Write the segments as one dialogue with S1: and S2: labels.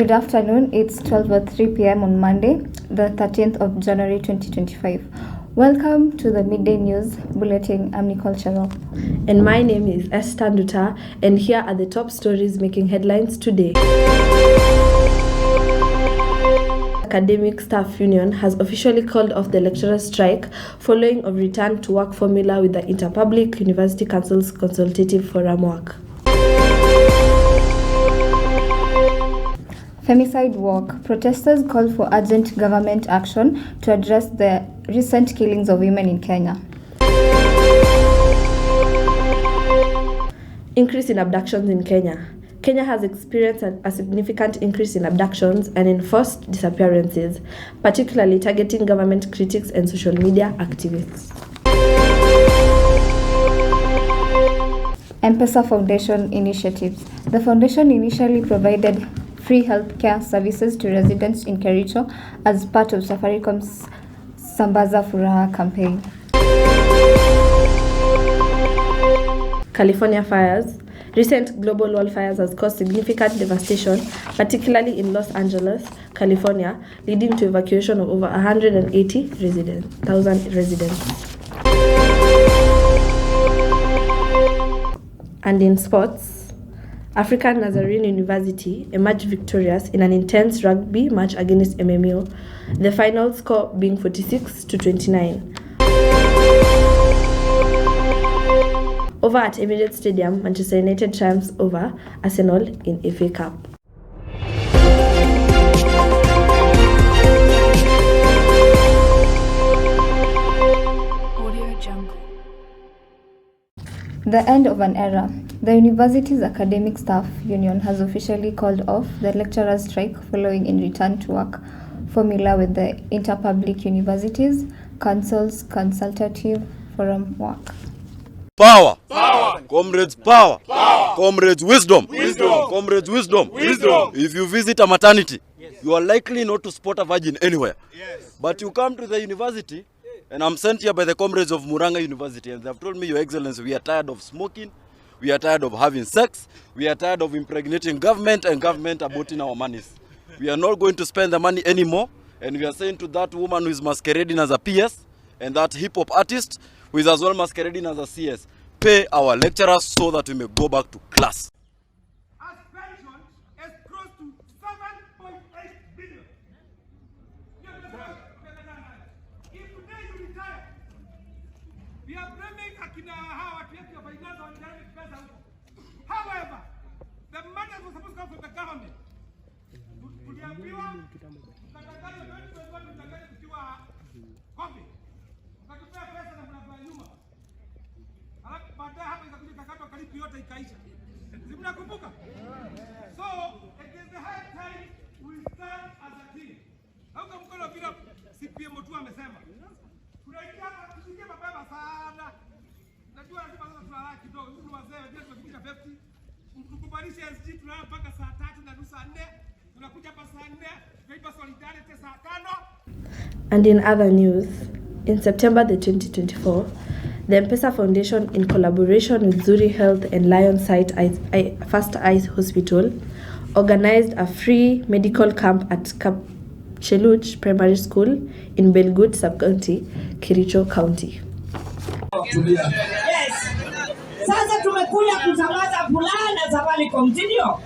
S1: Good afternoon. It's 12:03 p.m. on Monday, the 13th of January 2025. Welcome to the Midday News Bulletin. I'm Nicole Charo.
S2: And my name is Esther Nduta, and here are the top stories making headlines today. Academic Staff Union has officially called off the lecturer strike following a return to work formula with the Interpublic University Council's consultative forum work.
S1: Femicide walk. Protesters call for urgent government action to address the recent killings of women in Kenya.
S2: Increase in abductions in Kenya. Kenya has experienced a significant increase in abductions and enforced disappearances, particularly targeting government critics and social media activists.
S1: M-Pesa Foundation initiatives. The foundation initially provided free healthcare services to residents in Kericho as part of Safaricom's Sambaza Furaha campaign.
S2: California fires. Recent global wildfires has caused significant devastation, particularly in Los Angeles, California, leading to evacuation of over 180,000 residents. And in sports, African Nazarene University emerged victorious in an intense rugby match against MMU, the final score being 46-29. Over at Emirates Stadium, Manchester United triumphs over Arsenal in FA Cup.
S1: The end of an era. The university's academic staff union has officially called off the lecturers' strike following in return to work formula with the Interpublic Universities Council's consultative forum work.
S3: Power! Power! Comrades, power! Power! Comrades, wisdom! Wisdom! Comrades, wisdom! Wisdom! If you visit a maternity, you are likely not to spot a virgin anywhere. But you come to the university, and I'm sent here by the comrades of Muranga University, and they have told me, Your Excellency, we are tired of smoking, we are tired of having sex, we are tired of impregnating government and government aborting our monies. We are not going to spend the money anymore, and we are saying to that woman who is masquerading as a PS and that hip-hop artist who is as well masquerading as a CS, pay our lecturers so that we may go back to class.
S4: As pension is close to 7.8 billion. If today you retire, we are blaming akina hawa watu wa finance wanajaribu pesa huko. However, the money was supposed to come from the government. Tuliambiwa tutakalo ndio tutakalo kutiwa kopi. Tukatupea pesa na mnatoa nyuma. Alafu baadaye hapa ikakuja kakatwa karibu yote ikaisha. Mnakumbuka? So, it is the high time we stand as a team. Hauka mkono bila CPM tu amesema. Tunaingia hapa tusikie mapema sana. Najua lazima sasa tunalala kidogo. Sisi wazee ndio tunafikisha 50. Tukubalishe SG tunalala mpaka saa 3 na saa 4. Tunakuja hapa saa 4. Tunaipa solidarity saa 5.
S2: And in other news, in September the 2024, the M-Pesa Foundation, in collaboration with Zuri Health and Lion Sight First Eyes Hospital, organized a free medical camp at Kapcheluch Primary School in Belgut Sub-County, Kericho County.
S5: Yes. Sasa tumekuja kusambaza fulana za Safaricom, ndio?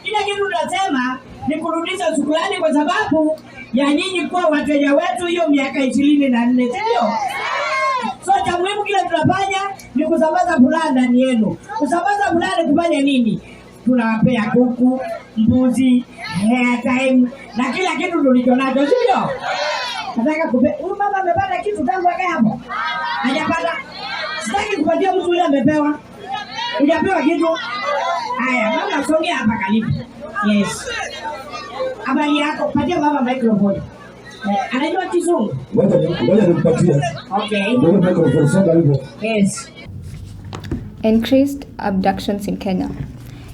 S5: Kile kitu tunasema ni kurudisha shukrani kwa sababu ya nyinyi kuwa wateja wetu hiyo miaka 24, ndio? So cha muhimu kile tunafanya ni kusambaza fulana ndani yenu. Kusambaza fulana kufanya nini? Tunawapea kuku, mbuzi, airtime na kila kitu tulichonacho, sio? Nataka huyu mama amepata kitu tangu akae hapo. Hajapata. Sitaki kupatia mtu yule amepewa. Hujapewa kitu. Haya, mama songea hapa karibu. Yes. Habari yako, patia mama microphone. Anajua Kizungu?
S6: Ngoja nimpatie.
S5: Okay.
S6: Ndio microphone sasa hivyo.
S5: Yes.
S1: Increased abductions in Kenya.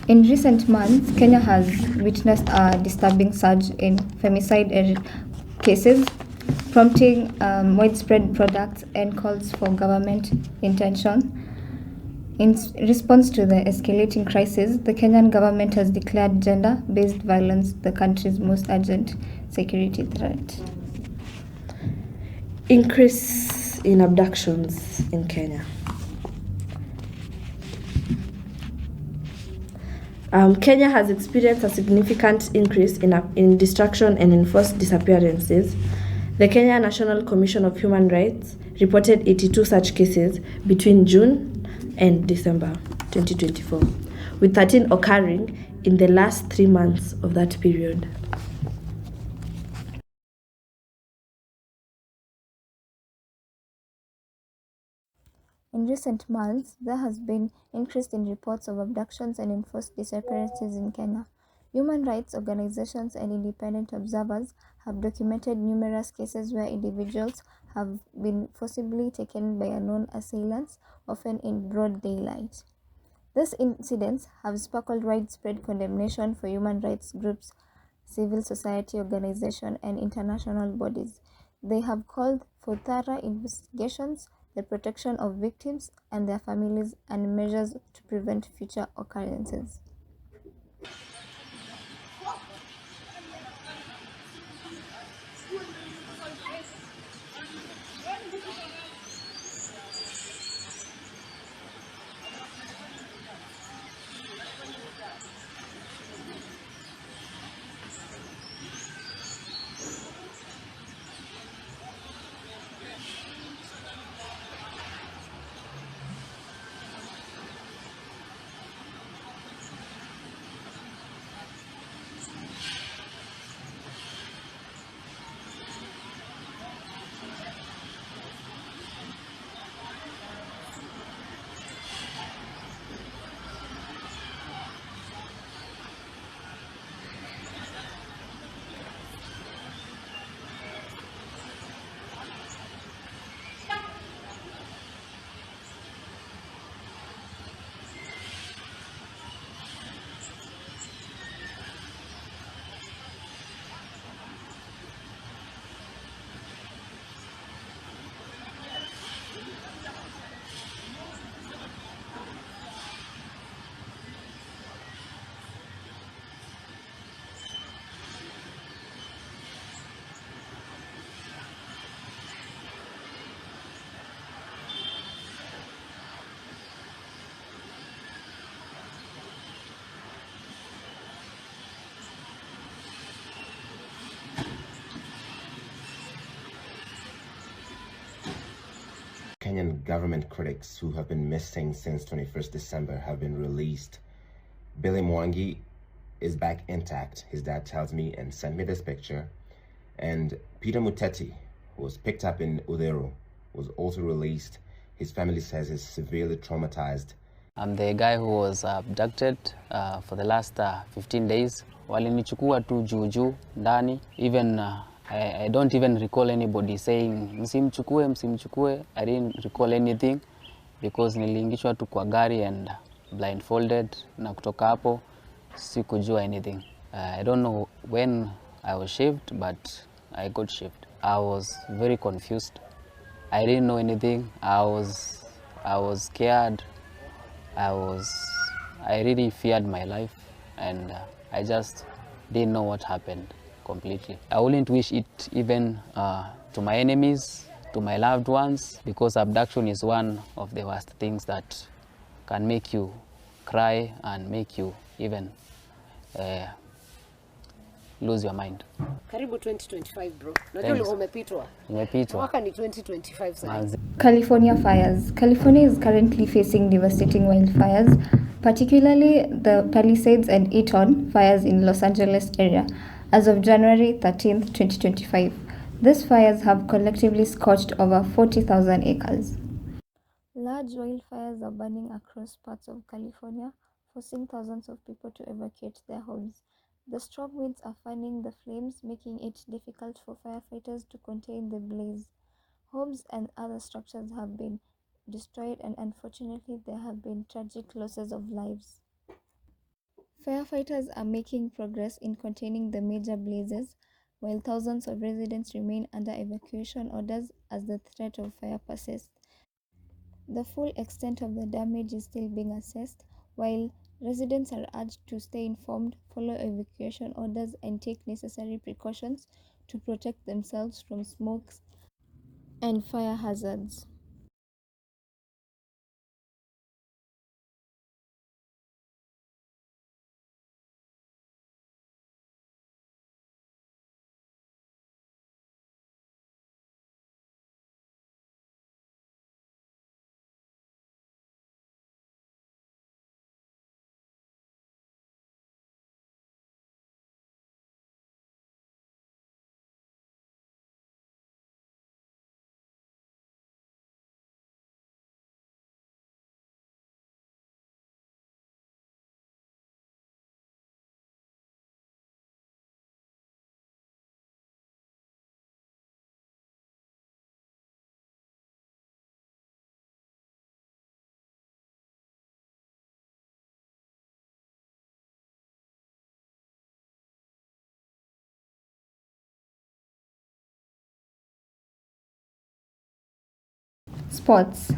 S1: In recent months, Kenya has witnessed a disturbing surge in femicide cases, prompting widespread protests and calls for government intervention. In response to the escalating crisis, the Kenyan government has declared gender-based violence the country's most urgent security threat.
S2: Increase in abductions in Kenya. Kenya has experienced a significant increase in distraction and enforced disappearances. The Kenya National Commission of Human Rights reported 82 such cases between June and December 2024, with 13 occurring in the last 3 months of that period.
S1: In recent months, there has been increase in reports of abductions and enforced disappearances in Kenya. Human rights organizations and independent observers have documented numerous cases where individuals have been forcibly taken by unknown assailants, often in broad daylight. These incidents have sparked widespread condemnation for human rights groups, civil society organizations, and international bodies. They have called for thorough investigations, the protection of victims and their families, and measures to prevent future occurrences.
S7: Kenyan government critics who have been missing since 21st December have been released. Billy Mwangi is back intact, his dad tells me, and sent me this picture. And Peter Muteti, who was picked up in Udero, was also released. His family says he's severely traumatized.
S8: I'm the guy who was abducted for the last 15 days. Walinichukua tu juu ndani. Even I don't even recall anybody saying msimchukue, msimchukue. I didn't recall anything because niliingishwa tu kwa gari and blindfolded, na kutoka hapo sikujua anything. I don't know when I was shaved, but I got shaved. I was very confused. I didn't know anything. I was scared. I really feared my life, and I just didn't know what happened completely. I wouldn't wish it even to my enemies, to my loved ones, because abduction is one of the worst things that can make you cry and make you even lose your mind.
S9: Karibu 2025 bro. Najua ulikuwa umepitwa.
S8: Nimepitwa.
S9: Mwaka ni 2025 sasa.
S1: California fires. California is currently facing devastating wildfires, particularly the Palisades and Eaton fires in Los Angeles area, as of January 13th, 2025. These fires have collectively scorched over 40,000 acres. Large wildfires are burning across parts of California, forcing thousands of people to evacuate their homes. The strong winds are fanning the flames, making it difficult for firefighters to contain the blaze. Homes and other structures have been destroyed, and unfortunately there have been tragic losses of lives. Firefighters are making progress in containing the major blazes, while thousands of residents remain under evacuation orders as the threat of fire persists. The full extent of the damage is still being assessed, while residents are urged to stay informed, follow evacuation orders, and take necessary precautions to protect themselves from smokes and fire hazards. Sports.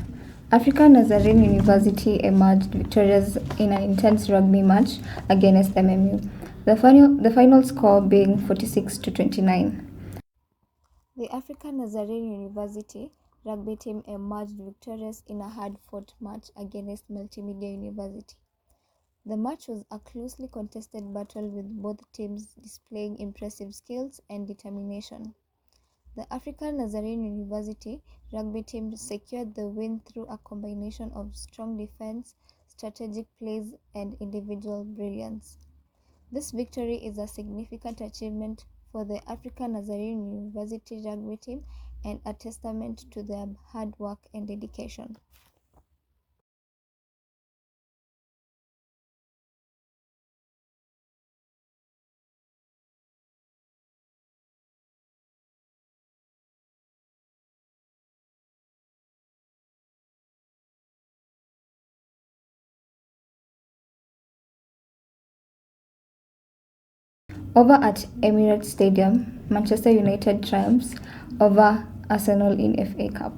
S1: Africa Nazarene University emerged victorious in an intense rugby match against MMU, the final score being 46-29. The Africa Nazarene University rugby team emerged victorious in a hard-fought match against Multimedia University. The match was a closely contested battle with both teams displaying impressive skills and determination. The Africa Nazarene University rugby team secured the win through a combination of strong defense, strategic plays, and individual brilliance. This victory is a significant achievement for the Africa Nazarene University rugby team and a testament to their hard work and dedication. Over at Emirates Stadium, Manchester United triumphs over Arsenal in FA Cup.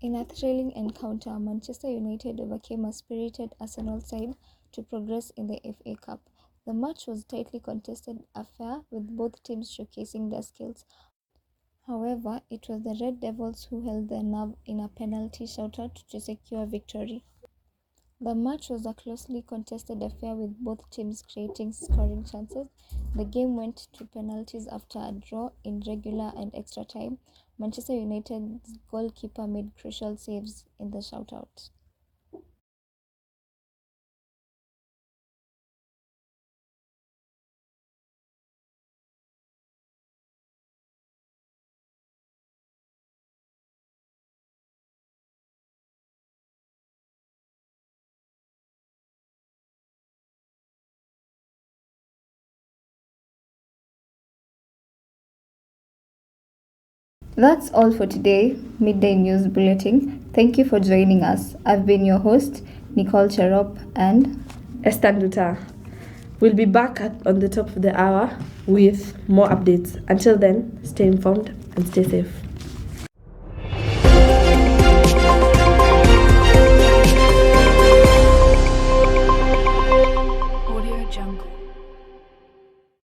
S1: In a thrilling encounter, Manchester United overcame a spirited Arsenal side to progress in the FA Cup. The match was a tightly contested affair with both teams showcasing their skills. However, it was the Red Devils who held their nerve in a penalty shootout to secure victory. The match was a closely contested affair with both teams creating scoring chances. The game went to penalties after a draw in regular and extra time. Manchester United's goalkeeper made crucial saves in the shootout. That's all for today, Midday News Bulletin. Thank you for joining us. I've been your host, Nicole Cherop and
S2: Esther Nduta. We'll be back on the top of the hour with more updates. Until then, stay informed and stay safe.